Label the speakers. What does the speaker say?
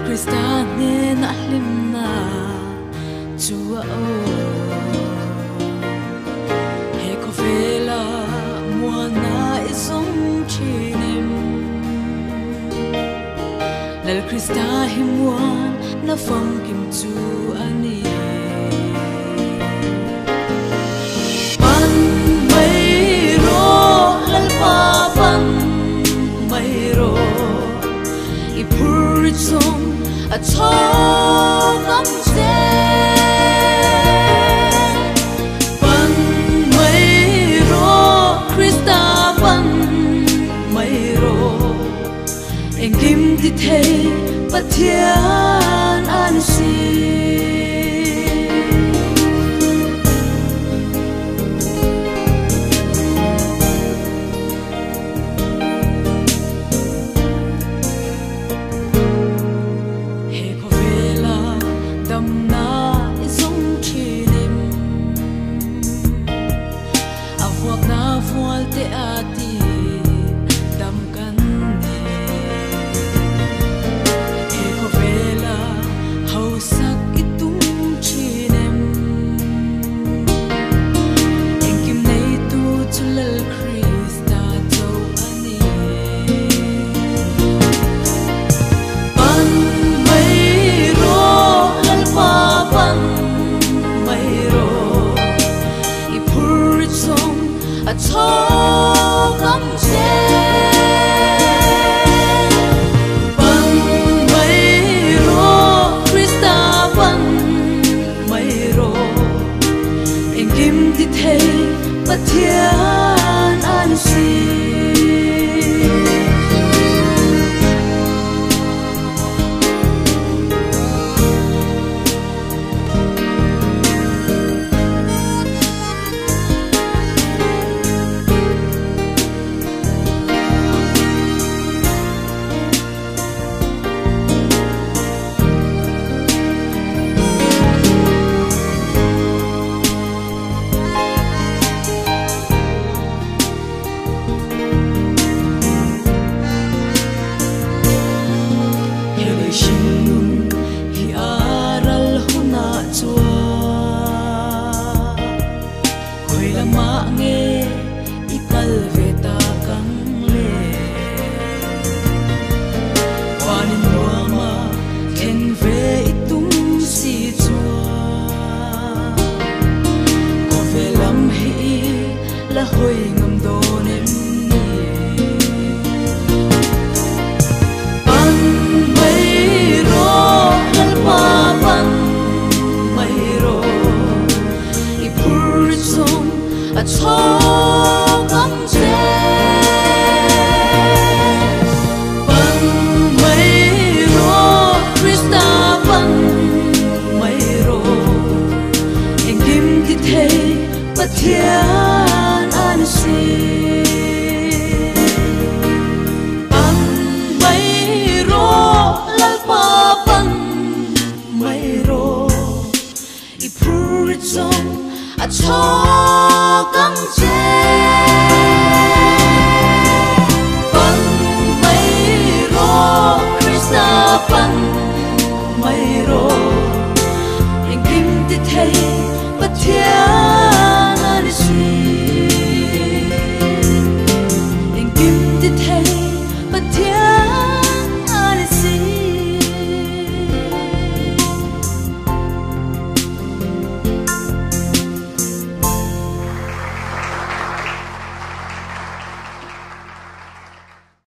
Speaker 1: Krista nghe na lim na chua o he ko vela mua na isong chinem lal Krista himwan na phong kim chu ani pan mai ro lal pa pan mai ro I pur song a talk I'm pan mai ro Krista pan mai ro en kim ti thei pathian an si Pathian an si hoi ngam do nem ni pan mai ro lal pa pan mai ro I pur song a chok am che pan mai ro Krista pan mai ro en kim ti thei pathian an si pan mai ro lal pa pan mai ro I pur song a chok am che pan mai ro Krista pan mai ro en kim ti thei pathian